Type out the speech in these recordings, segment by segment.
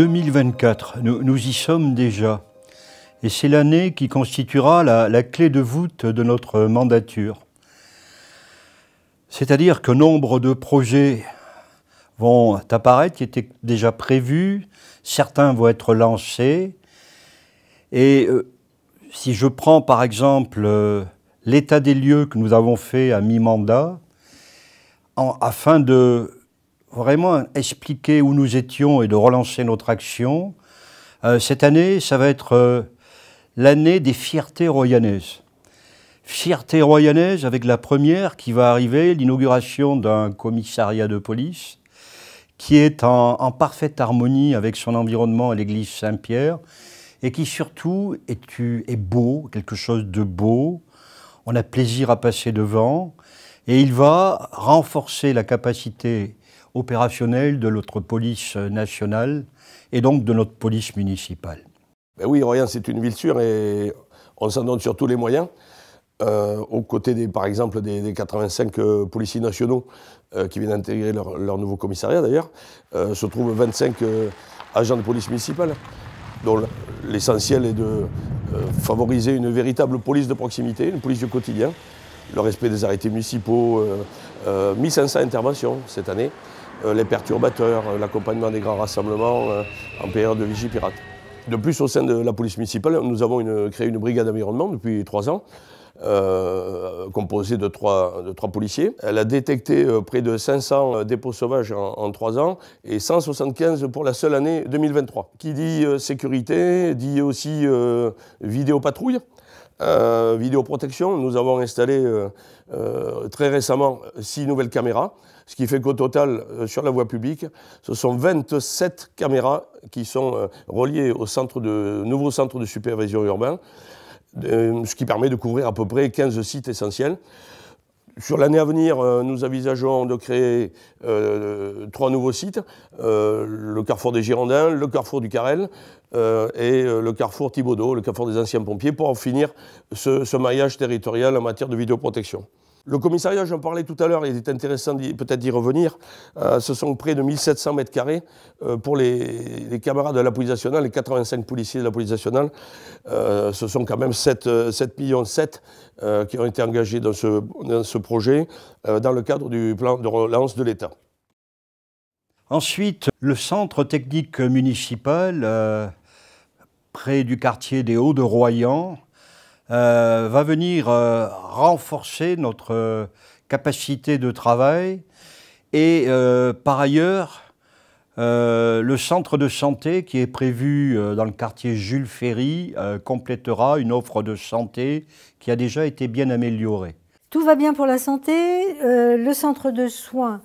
2024, nous y sommes déjà. Et c'est l'année qui constituera la clé de voûte de notre mandature. C'est-à-dire que nombre de projets vont apparaître, qui étaient déjà prévus, certains vont être lancés. Et si je prends par exemple l'état des lieux que nous avons fait à mi-mandat, afin de vraiment expliquer où nous étions et de relancer notre action, cette année, ça va être l'année des fiertés royannaises. Fierté royannaise avec la première qui va arriver, l'inauguration d'un commissariat de police qui est en parfaite harmonie avec son environnement à l'église Saint-Pierre et qui surtout est beau, quelque chose de beau. On a plaisir à passer devant et il va renforcer la capacité opérationnelle de notre police nationale et donc de notre police municipale. Ben oui, Royan, c'est une ville sûre et on s'en donne sur tous les moyens. Aux côtés, par exemple, des 85 policiers nationaux qui viennent intégrer leur nouveau commissariat, d'ailleurs, se trouvent 25 agents de police municipale, dont l'essentiel est de favoriser une véritable police de proximité, une police du quotidien, le respect des arrêtés municipaux, 1500 interventions cette année, les perturbateurs, l'accompagnement des grands rassemblements en période de vigie pirate. De plus, au sein de la police municipale, nous avons créé une brigade environnement depuis 3 ans, composée de trois policiers. Elle a détecté près de 500 dépôts sauvages en 3 ans et 175 pour la seule année 2023. Qui dit sécurité, dit aussi vidéopatrouille, vidéoprotection. Nous avons installé très récemment 6 nouvelles caméras, ce qui fait qu'au total, sur la voie publique, ce sont 27 caméras qui sont reliées au nouveau centre de supervision urbain, ce qui permet de couvrir à peu près 15 sites essentiels. Sur l'année à venir, nous envisageons de créer 3 nouveaux sites, le carrefour des Girondins, le carrefour du Carrel et le carrefour Thibaudeau, le carrefour des anciens pompiers, pour en finir ce maillage territorial en matière de vidéoprotection. Le commissariat, j'en parlais tout à l'heure, il est intéressant peut-être d'y revenir. Ce sont près de 1700 mètres carrés pour les camarades de la police nationale, les 85 policiers de la police nationale. Ce sont quand même 7,7 millions qui ont été engagés dans ce projet dans le cadre du plan de relance de l'État. Ensuite, le centre technique municipal, près du quartier des Hauts de Royan, va venir renforcer notre capacité de travail et par ailleurs le centre de santé qui est prévu dans le quartier Jules Ferry complétera une offre de santé qui a déjà été bien améliorée. Tout va bien pour la santé. Le centre de soins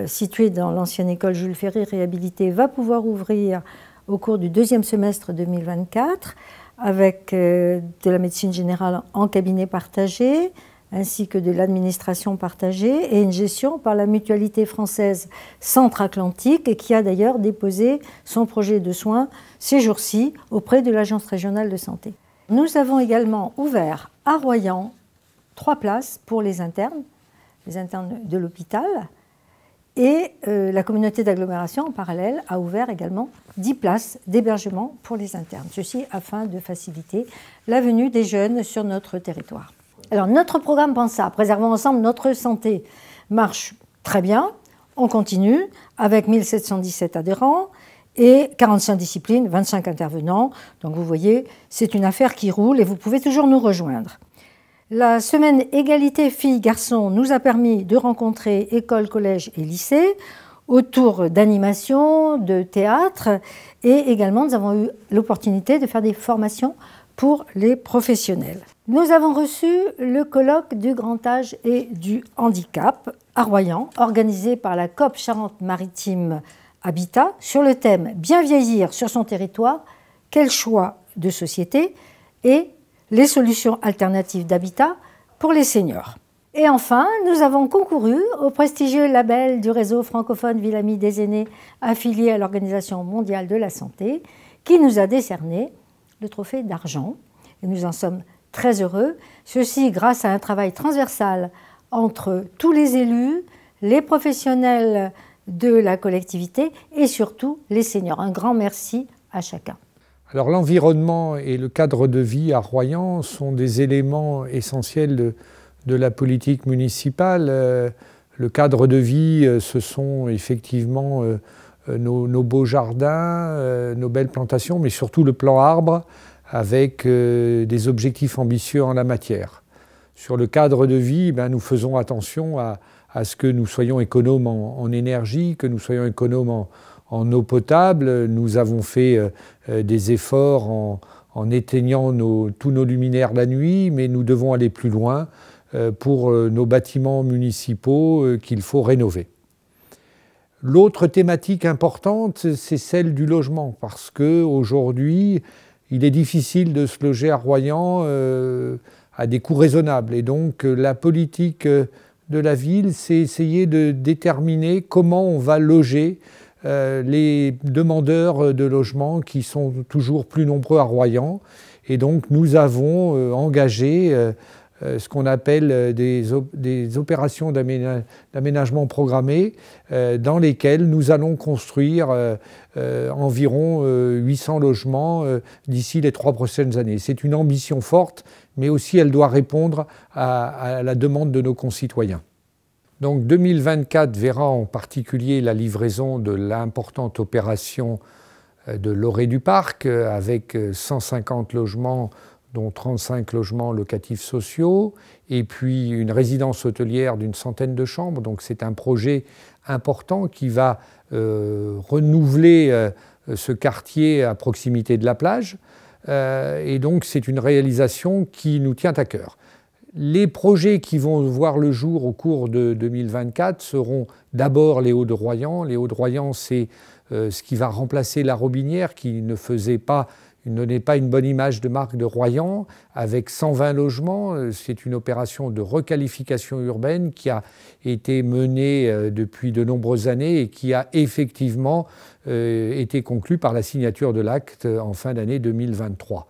situé dans l'ancienne école Jules Ferry réhabilité va pouvoir ouvrir au cours du 2e semestre 2024 avec de la médecine générale en cabinet partagé, ainsi que de l'administration partagée et une gestion par la mutualité française Centre-Atlantique, qui a d'ailleurs déposé son projet de soins ces jours-ci auprès de l'Agence régionale de santé. Nous avons également ouvert à Royan 3 places pour les internes de l'hôpital, et la communauté d'agglomération, en parallèle, a ouvert également 10 places d'hébergement pour les internes. Ceci afin de faciliter la venue des jeunes sur notre territoire. Alors, notre programme PANSA, Préservons ensemble notre santé, marche très bien. On continue avec 1717 adhérents et 45 disciplines, 25 intervenants. Donc, vous voyez, c'est une affaire qui roule et vous pouvez toujours nous rejoindre. La semaine égalité filles-garçons nous a permis de rencontrer écoles, collèges et lycées autour d'animation, de théâtre et également nous avons eu l'opportunité de faire des formations pour les professionnels. Nous avons reçu le colloque du grand âge et du handicap à Royan, organisé par la COP Charente-Maritime Habitat sur le thème « Bien vieillir sur son territoire, quel choix de société ?» et les solutions alternatives d'habitat pour les seniors. Et enfin, nous avons concouru au prestigieux label du réseau francophone Ville Amie des aînés affilié à l'Organisation mondiale de la santé, qui nous a décerné le trophée d'argent. Et nous en sommes très heureux, ceci grâce à un travail transversal entre tous les élus, les professionnels de la collectivité et surtout les seniors. Un grand merci à chacun. Alors l'environnement et le cadre de vie à Royan sont des éléments essentiels de la politique municipale. Le cadre de vie, ce sont effectivement nos beaux jardins, nos belles plantations, mais surtout le plan arbre avec des objectifs ambitieux en la matière. Sur le cadre de vie, nous faisons attention à ce que nous soyons économes en énergie, que nous soyons économes en eau potable. Nous avons fait des efforts en éteignant tous nos luminaires la nuit, mais nous devons aller plus loin pour nos bâtiments municipaux qu'il faut rénover. L'autre thématique importante, c'est celle du logement, parce qu'aujourd'hui, il est difficile de se loger à Royan à des coûts raisonnables. Et donc, la politique de la ville, c'est essayer de déterminer comment on va loger les demandeurs de logement qui sont toujours plus nombreux à Royan. Et donc, nous avons engagé ce qu'on appelle des opérations d'aménagement programmé dans lesquelles nous allons construire environ 800 logements d'ici les 3 prochaines années. C'est une ambition forte, mais aussi elle doit répondre à la demande de nos concitoyens. Donc 2024 verra en particulier la livraison de l'importante opération de l'Orée du Parc avec 150 logements dont 35 logements locatifs sociaux, et puis une résidence hôtelière d'une centaine de chambres. Donc c'est un projet important qui va renouveler ce quartier à proximité de la plage. Et donc c'est une réalisation qui nous tient à cœur. Les projets qui vont voir le jour au cours de 2024 seront d'abord les Hauts-de-Royan. Les Hauts-de-Royan, c'est ce qui va remplacer la Robinière qui ne donnait pas une bonne image de marque de Royan, avec 120 logements. C'est une opération de requalification urbaine qui a été menée depuis de nombreuses années et qui a effectivement été conclue par la signature de l'acte en fin d'année 2023,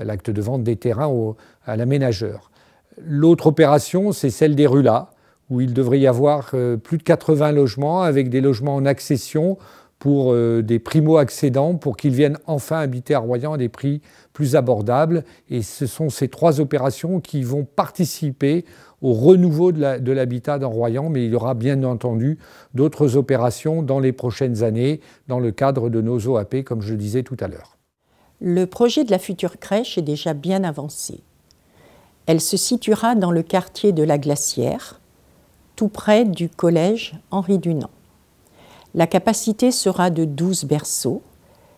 l'acte de vente des terrains à l'aménageur. L'autre opération, c'est celle des Rulas, où il devrait y avoir plus de 80 logements, avec des logements en accession pour des primo-accédants, pour qu'ils viennent enfin habiter à Royan à des prix plus abordables. Et ce sont ces 3 opérations qui vont participer au renouveau de l'habitat dans Royan, mais il y aura bien entendu d'autres opérations dans les prochaines années, dans le cadre de nos OAP, comme je le disais tout à l'heure. Le projet de la future crèche est déjà bien avancé. Elle se situera dans le quartier de la Glacière, tout près du collège Henri Dunant. La capacité sera de 12 berceaux.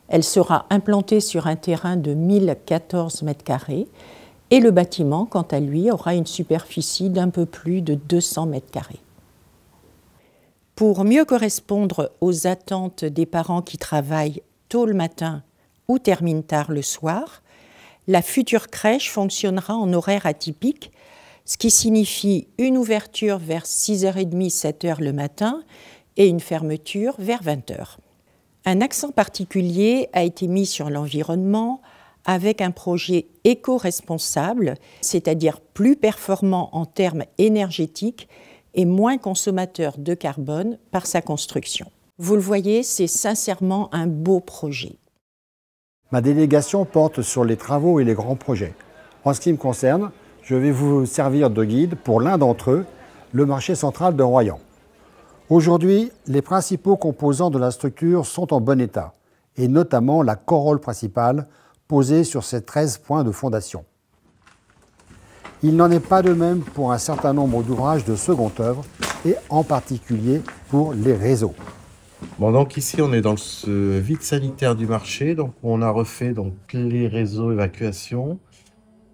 Elle sera implantée sur un terrain de 1014 m² et le bâtiment, quant à lui, aura une superficie d'un peu plus de 200 m². Pour mieux correspondre aux attentes des parents qui travaillent tôt le matin ou terminent tard le soir, la future crèche fonctionnera en horaire atypique, ce qui signifie une ouverture vers 6h30, 7h le matin et une fermeture vers 20h. Un accent particulier a été mis sur l'environnement avec un projet éco-responsable, c'est-à-dire plus performant en termes énergétiques et moins consommateur de carbone par sa construction. Vous le voyez, c'est sincèrement un beau projet. Ma délégation porte sur les travaux et les grands projets. En ce qui me concerne, je vais vous servir de guide pour l'un d'entre eux, le marché central de Royan. Aujourd'hui, les principaux composants de la structure sont en bon état, et notamment la corolle principale posée sur ces 13 points de fondation. Il n'en est pas de même pour un certain nombre d'ouvrages de seconde œuvre, et en particulier pour les réseaux. Bon, donc ici, on est dans ce vide sanitaire du marché. Donc, on a refait les réseaux évacuation.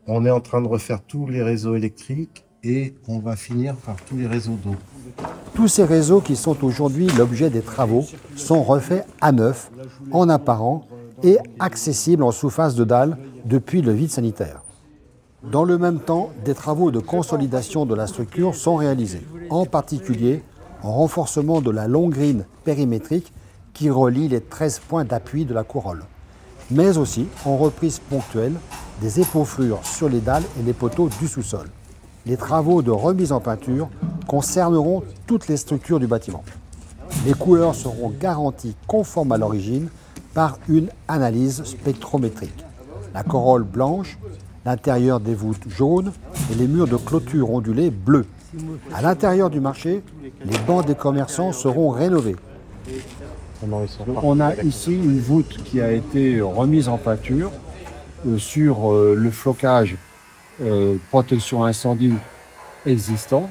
On est en train de refaire tous les réseaux électriques et on va finir par tous les réseaux d'eau. Tous ces réseaux qui sont aujourd'hui l'objet des travaux sont refaits à neuf, en apparent et accessibles en sous-face de dalle depuis le vide sanitaire. Dans le même temps, des travaux de consolidation de la structure sont réalisés, en particulier en renforcement de la longue grille périmétrique qui relie les 13 points d'appui de la corolle, mais aussi en reprise ponctuelle des épaufflures sur les dalles et les poteaux du sous-sol. Les travaux de remise en peinture concerneront toutes les structures du bâtiment. Les couleurs seront garanties conformes à l'origine par une analyse spectrométrique. La corolle blanche, l'intérieur des voûtes jaunes et les murs de clôture ondulés bleus. À l'intérieur du marché, les bancs des commerçants seront rénovés. On a ici une voûte qui a été remise en peinture sur le flocage protection incendie existant,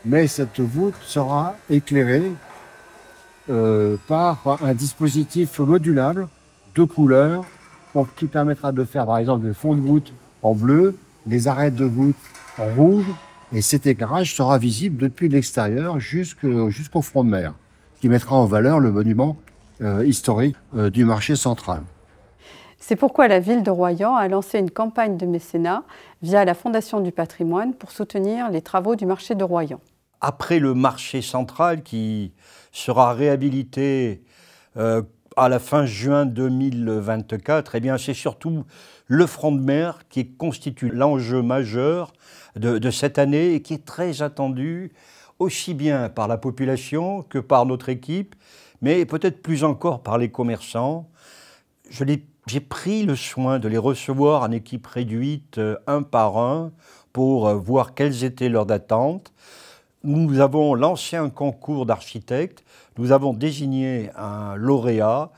mais cette voûte sera éclairée par un dispositif modulable de couleurs qui permettra de faire par exemple des fonds de voûte en bleu, les arêtes de voûte en rouge, et cet éclairage sera visible depuis l'extérieur jusqu'au front de mer, qui mettra en valeur le monument historique du marché central. C'est pourquoi la ville de Royan a lancé une campagne de mécénat via la Fondation du patrimoine pour soutenir les travaux du marché de Royan. Après le marché central qui sera réhabilité à la fin juin 2024, eh bien c'est surtout le front de mer qui constitue l'enjeu majeur de cette année et qui est très attendu aussi bien par la population que par notre équipe, mais peut-être plus encore par les commerçants. J'ai pris le soin de les recevoir en équipe réduite, un par un, pour voir quelles étaient leurs attentes. Nous avons lancé un concours d'architectes, nous avons désigné un lauréat.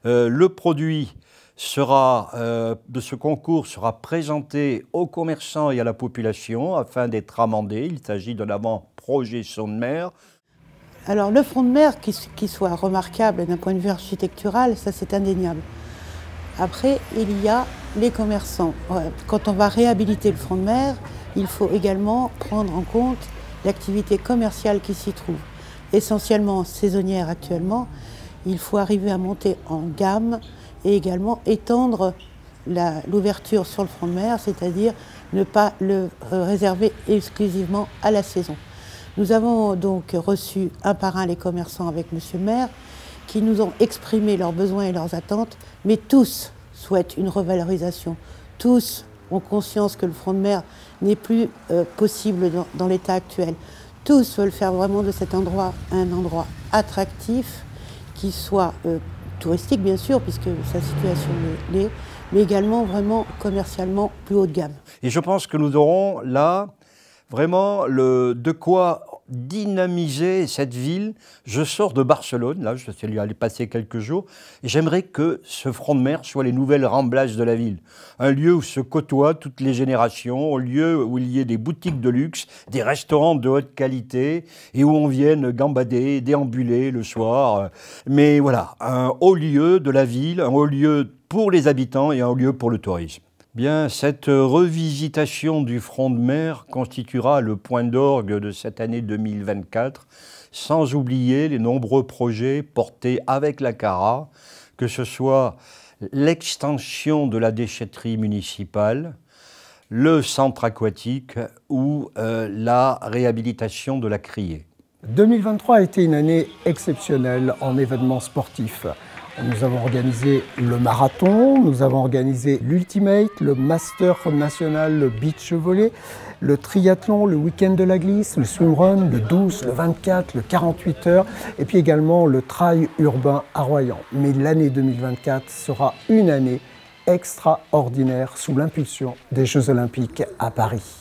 Le produit de ce concours sera présenté aux commerçants et à la population afin d'être amendé. Il s'agit d'un avant-projet front de mer. Alors le front de mer, qui soit remarquable d'un point de vue architectural, ça c'est indéniable. Après, il y a les commerçants. Quand on va réhabiliter le front de mer, il faut également prendre en compte l'activité commerciale qui s'y trouve. Essentiellement saisonnière actuellement, il faut arriver à monter en gamme et également étendre l'ouverture sur le front de mer, c'est-à-dire ne pas le réserver exclusivement à la saison. Nous avons donc reçu un par un les commerçants avec Monsieur le maire qui nous ont exprimé leurs besoins et leurs attentes, mais tous souhaitent une revalorisation. Tous ont conscience que le front de mer n'est plus possible dans l'état actuel. Tous veulent faire vraiment de cet endroit un endroit attractif, qui soit touristique bien sûr, puisque sa situation l'est, mais également vraiment commercialement plus haut de gamme. Et je pense que nous aurons là vraiment de quoi dynamiser cette ville. Je sors de Barcelone, là, je suis allé passer quelques jours, et j'aimerais que ce front de mer soit les nouvelles Ramblas de la ville. Un lieu où se côtoient toutes les générations, un lieu où il y ait des boutiques de luxe, des restaurants de haute qualité, et où on vienne gambader, déambuler le soir. Mais voilà, un haut lieu de la ville, un haut lieu pour les habitants et un haut lieu pour le tourisme. Bien, cette revisitation du front de mer constituera le point d'orgue de cette année 2024, sans oublier les nombreux projets portés avec la CARA, que ce soit l'extension de la déchetterie municipale, le centre aquatique ou la réhabilitation de la criée. 2023 a été une année exceptionnelle en événements sportifs. Nous avons organisé le marathon, nous avons organisé l'Ultimate, le Master national, le beach volley, le triathlon, le week-end de la glisse, le swimrun, le 12, le 24, le 48 heures, et puis également le trail urbain à Royan. Mais l'année 2024 sera une année extraordinaire sous l'impulsion des Jeux Olympiques à Paris.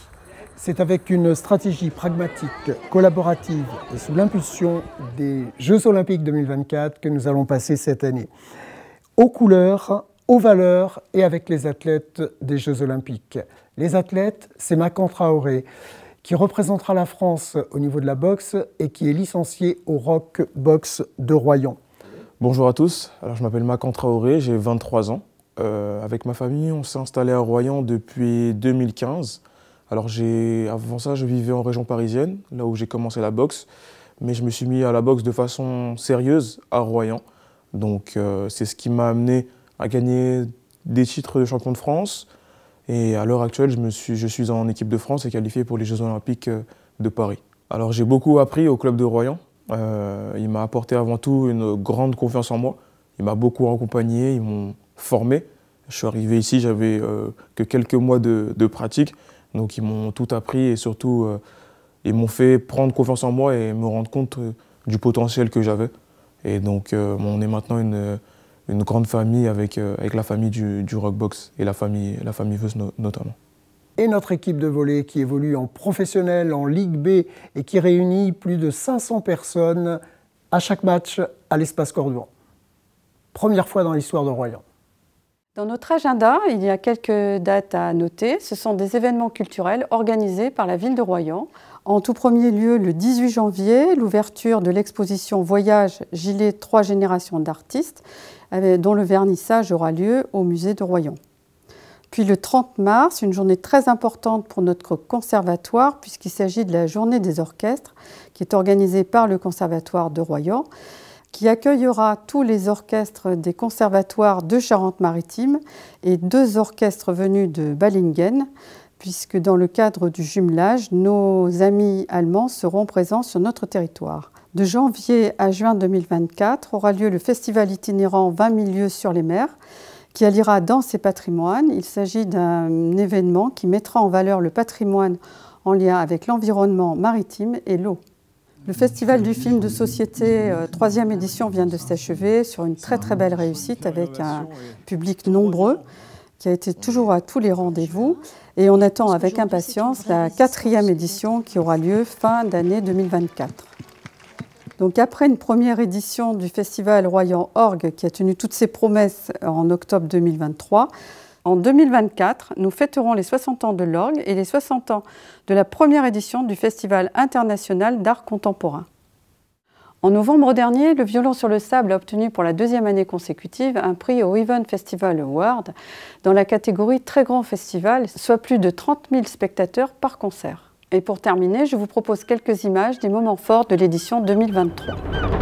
C'est avec une stratégie pragmatique, collaborative et sous l'impulsion des Jeux Olympiques 2024 que nous allons passer cette année. Aux couleurs, aux valeurs et avec les athlètes des Jeux Olympiques. Les athlètes, c'est Makan Traoré, qui représentera la France au niveau de la boxe et qui est licencié au Rock Box de Royan. Bonjour à tous, alors je m'appelle Makan Traoré, j'ai 23 ans. Avec ma famille, on s'est installé à Royan depuis 2015. Alors avant ça, je vivais en région parisienne, là où j'ai commencé la boxe, mais je me suis mis à la boxe de façon sérieuse à Royan. Donc c'est ce qui m'a amené à gagner des titres de champion de France. Et à l'heure actuelle, je suis en équipe de France et qualifié pour les Jeux Olympiques de Paris. Alors j'ai beaucoup appris au club de Royan. Il m'a apporté avant tout une grande confiance en moi. Il m'a beaucoup accompagné, ils m'ont formé. Je suis arrivé ici, j'avais que quelques mois de pratique. Donc ils m'ont tout appris et surtout ils m'ont fait prendre confiance en moi et me rendre compte du potentiel que j'avais. Et donc on est maintenant une grande famille avec la famille du Rockbox et la famille Veuse notamment. Et notre équipe de volley qui évolue en professionnel, en Ligue B et qui réunit plus de 500 personnes à chaque match à l'Espace Cordouan. Première fois dans l'histoire de Royan. Dans notre agenda, il y a quelques dates à noter. Ce sont des événements culturels organisés par la ville de Royan. En tout premier lieu, le 18 janvier, l'ouverture de l'exposition Voyage Gilet 3 générations d'artistes, dont le vernissage aura lieu au musée de Royan. Puis le 30 mars, une journée très importante pour notre conservatoire, puisqu'il s'agit de la journée des orchestres, qui est organisée par le conservatoire de Royan, qui accueillera tous les orchestres des conservatoires de Charente-Maritime et 2 orchestres venus de Balingen, puisque dans le cadre du jumelage, nos amis allemands seront présents sur notre territoire. De janvier à juin 2024 aura lieu le festival itinérant 20 000 lieues sur les mers, qui alliera danse et patrimoine. Il s'agit d'un événement qui mettra en valeur le patrimoine en lien avec l'environnement maritime et l'eau. Le Festival du film de société, 3e édition, vient de s'achever sur une très très belle réussite avec un public nombreux qui a été toujours à tous les rendez-vous. Et on attend avec impatience la 4e édition qui aura lieu fin d'année 2024. Donc après une première édition du Festival Royan Orgue qui a tenu toutes ses promesses en octobre 2023, en 2024, nous fêterons les 60 ans de l'orgue et les 60 ans de la première édition du Festival international d'art contemporain. En novembre dernier, le violon sur le sable a obtenu pour la 2e année consécutive un prix au Even Festival Award dans la catégorie Très grand festival, soit plus de 30 000 spectateurs par concert. Et pour terminer, je vous propose quelques images des moments forts de l'édition 2023.